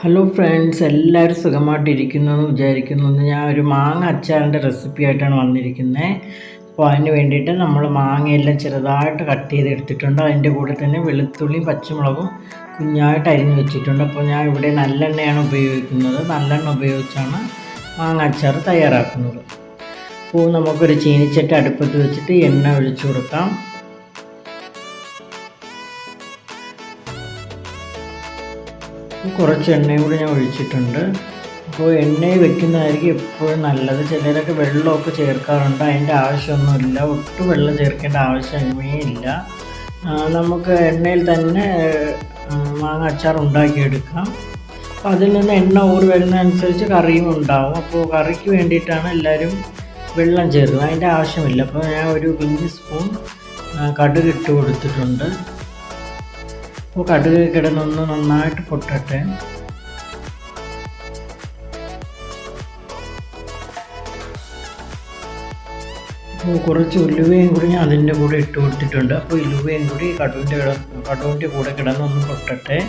Hello friends, എല്ലാവരും സുഖമായിട്ടിരിക്കുന്നു എന്ന് വിചാരിക്കുന്നു. ഞാൻ ഒരു മാങ്ങ അച്ചാറിൻ്റെ റെസിപ്പി ആയിട്ടാണ് വന്നിരിക്കുന്നത്. അപ്പോൾ അതിന് വേണ്ടിയിട്ട് നമ്മൾ മാങ്ങയെല്ലാം ചെറുതായിട്ട് കട്ട് ചെയ്തെടുത്തിട്ടുണ്ട്. അതിൻ്റെ കൂടെ തന്നെ വെളുത്തുള്ളിയും പച്ചമുളകും കുഞ്ഞായിട്ട് അരിഞ്ഞ് വെച്ചിട്ടുണ്ട്. അപ്പോൾ ഞാൻ ഇവിടെ നല്ലെണ്ണയാണ് ഉപയോഗിക്കുന്നത്. നല്ലെണ്ണ ഉപയോഗിച്ചാണ് മാങ്ങ അച്ചാർ തയ്യാറാക്കുന്നത്. അപ്പോൾ നമുക്കൊരു ചീനിച്ചട്ടി അടുപ്പത്ത് വെച്ചിട്ട് എണ്ണ ഒഴിച്ചു കൊടുക്കാം. കുറച്ച് എണ്ണയും കൂടി ഞാൻ ഒഴിച്ചിട്ടുണ്ട്. അപ്പോൾ എണ്ണയിൽ വെക്കുന്നതായിരിക്കും എപ്പോഴും നല്ലത്. ചിലരൊക്കെ വെള്ളമൊക്കെ ചേർക്കാറുണ്ട്. അതിൻ്റെ ആവശ്യമൊന്നുമില്ല, ഒട്ടും വെള്ളം ചേർക്കേണ്ട ആവശ്യമേ ഇല്ല. നമുക്ക് എണ്ണയിൽ തന്നെ മാങ്ങ അച്ചാർ ഉണ്ടാക്കിയെടുക്കാം. അപ്പോൾ അതിൽ നിന്ന് എണ്ണ ഊറി വരുന്നതനുസരിച്ച് കറിയും ഉണ്ടാവും. അപ്പോൾ കറിക്ക് വേണ്ടിയിട്ടാണ് എല്ലാവരും വെള്ളം ചേർക്കുന്നത്, അതിൻ്റെ ആവശ്യമില്ല. അപ്പോൾ ഞാൻ ഒരു പിഞ്ച് സ്പൂൺ കടുക് ഇട്ട് കൊടുത്തിട്ടുണ്ട്. അപ്പോൾ കടുക് കിടന്നൊന്ന് നന്നായിട്ട് പൊട്ടട്ടെ. അപ്പോൾ കുറച്ച് ഉലുവയും കൂടി ഞാൻ അതിൻ്റെ കൂടെ ഇട്ട് കൊടുത്തിട്ടുണ്ട്. അപ്പോൾ ഉലുവയും കൂടി കടുവിൻ്റെ കൂടെ കിടന്നൊന്ന് പൊട്ടട്ടെ.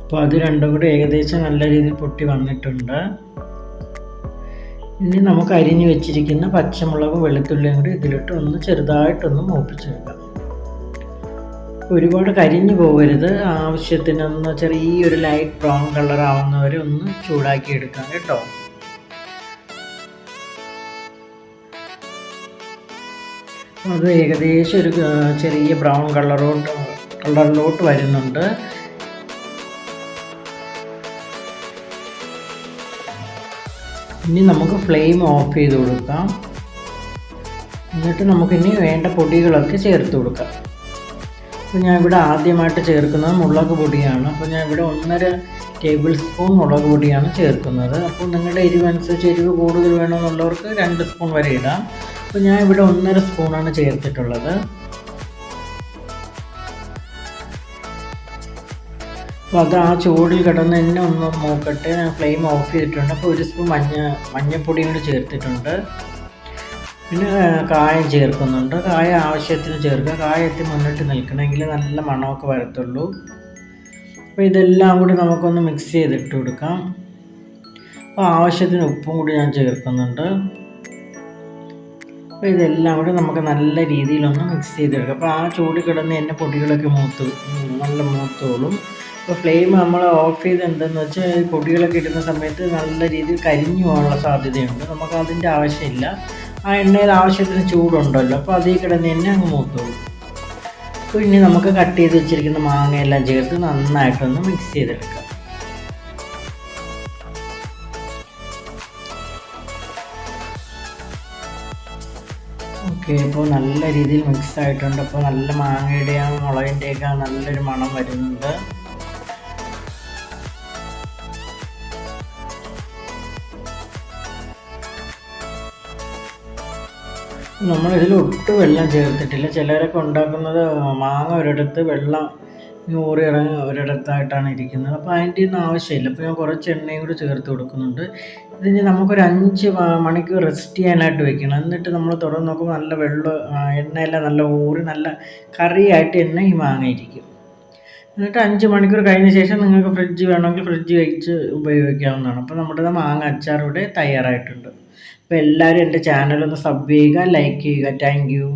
അപ്പോൾ അത് രണ്ടും കൂടി ഏകദേശം നല്ല രീതിയിൽ പൊട്ടി വന്നിട്ടുണ്ട്. ഇനി നമുക്ക് അരിഞ്ഞു വെച്ചിരിക്കുന്ന പച്ചമുളകും വെളുത്തുള്ളിയും കൂടി ഇതിലിട്ട് ഒന്ന് ചെറുതായിട്ടൊന്ന് മൂപ്പിച്ചെടുക്കാം. ഒരുപാട് കരിഞ്ഞു പോകരുത്, ആവശ്യത്തിനൊന്ന് ചെറിയൊരു ലൈറ്റ് ബ്രൗൺ കളർ ആവുന്നവരെ ഒന്ന് ചൂടാക്കി എടുക്കാം കേട്ടോ. അത് ഏകദേശം ഒരു ചെറിയ ബ്രൗൺ കളറിലോട്ട് വരുന്നുണ്ട്. ഇനി നമുക്ക് ഫ്ലെയിം ഓഫ് ചെയ്ത് കൊടുക്കാം. എന്നിട്ട് നമുക്കിനി വേണ്ട പൊടികളൊക്കെ ചേർത്ത് കൊടുക്കാം. അപ്പോൾ ഞാൻ ഇവിടെ ആദ്യമായിട്ട് ചേർക്കുന്നത് മുളക് പൊടിയാണ്. അപ്പോൾ ഞാൻ ഇവിടെ 1.5 ടേബിൾ സ്പൂൺ മുളക് പൊടിയാണ് ചേർക്കുന്നത്. അപ്പോൾ നിങ്ങളുടെ എരിവനുസരിച്ച് എരിവ് കൂടുതൽ വേണമെന്നുള്ളവർക്ക് 2 സ്പൂൺ വരെ ഇടാം. അപ്പോൾ ഞാൻ ഇവിടെ 1.5 സ്പൂണാണ് ചേർത്തിട്ടുള്ളത്. അപ്പോൾ അത് ആ ചൂടിൽ കിടന്ന് തന്നെ ഒന്ന് നോക്കട്ടെ. ഞാൻ ഫ്ലെയിം ഓഫ് ചെയ്തിട്ടുണ്ട്. അപ്പോൾ 1 സ്പൂൺ മഞ്ഞൾപ്പൊടിയും കൂടി ചേർത്തിട്ടുണ്ട്. പിന്നെ കായം ചേർക്കുന്നുണ്ട്. കായം ആവശ്യത്തിന് ചേർക്കുക. കായത്തിൽ മുന്നിട്ട് നിൽക്കണമെങ്കിൽ നല്ല മണമൊക്കെ വരത്തുള്ളൂ. അപ്പോൾ ഇതെല്ലാം കൂടി നമുക്കൊന്ന് മിക്സ് ചെയ്തിട്ട് കൊടുക്കാം. അപ്പോൾ ആവശ്യത്തിന് ഉപ്പും കൂടി ഞാൻ ചേർക്കുന്നുണ്ട്. അപ്പോൾ ഇതെല്ലാം കൂടി നമുക്ക് നല്ല രീതിയിലൊന്ന് മിക്സ് ചെയ്തെടുക്കാം. അപ്പോൾ ആ ചൂട് കിടന്ന് തന്നെ പൊടികളൊക്കെ നല്ല മൂത്തോളും. അപ്പോൾ ഫ്ലെയിം നമ്മൾ ഓഫ് ചെയ്ത് എന്തെന്ന് വെച്ചാൽ പൊടികളൊക്കെ ഇടുന്ന സമയത്ത് നല്ല രീതിയിൽ കരിഞ്ഞു പോകാനുള്ള സാധ്യതയുണ്ട്. നമുക്ക് അതിൻ്റെ ആവശ്യമില്ല. ആ എണ്ണയിൽ ആവശ്യത്തിന് ചൂടുണ്ടല്ലോ, അപ്പോൾ അതിൽ കിടന്ന് തന്നെ അങ്ങ് മൂത്തോളും. അപ്പോൾ ഇനി നമുക്ക് കട്ട് ചെയ്ത് വെച്ചിരിക്കുന്ന മാങ്ങയെല്ലാം ചേർത്ത് നന്നായിട്ടൊന്ന് മിക്സ് ചെയ്തെടുക്കാം. ഓക്കെ, ഇപ്പോൾ നല്ല രീതിയിൽ മിക്സ് ആയിട്ടുണ്ട്. അപ്പോൾ നല്ല മാങ്ങയുടെയും മുളകിൻ്റെയൊക്കെ നല്ലൊരു മണം വരുന്നുണ്ട്. നമ്മളിതിൽ ഒട്ടും വെള്ളം ചേർത്തിട്ടില്ല. ചിലരൊക്കെ ഉണ്ടാക്കുന്നത് മാങ്ങ ഒരിടത്ത് വെള്ളം ഊറി ഇറങ്ങി ഒരിടത്തായിട്ടാണ് ഇരിക്കുന്നത്. അപ്പോൾ അതിൻ്റെ ഒന്നും ആവശ്യമില്ല. അപ്പോൾ ഞാൻ കുറച്ച് എണ്ണയും കൂടി ചേർത്ത് കൊടുക്കുന്നുണ്ട്. ഇതിന് നമുക്കൊരു 5 മണിക്കൂർ റെസ്റ്റ് ചെയ്യാനായിട്ട് വെക്കണം. എന്നിട്ട് നമ്മൾ തുറന്ന് നോക്കുമ്പോൾ നല്ല എണ്ണയെല്ലാം നല്ല ഊറി നല്ല കറിയായിട്ട് തന്നെ ഈ മാങ്ങ ഇരിക്കും. എന്നിട്ട് 5 മണിക്കൂർ കഴിഞ്ഞ ശേഷം നിങ്ങൾക്ക് ഫ്രിഡ്ജ് വേണമെങ്കിൽ ഫ്രിഡ്ജ് വെച്ച് ഉപയോഗിക്കാവുന്നതാണ്. അപ്പോൾ നമ്മുടെ മാങ്ങ അച്ചാർ ഇവിടെ തയ്യാറായിട്ടുണ്ട്. അപ്പോൾ എല്ലാവരും എൻ്റെ ചാനലൊന്ന് സബ് ചെയ്യുക, ലൈക്ക് ചെയ്യുക. Thank you.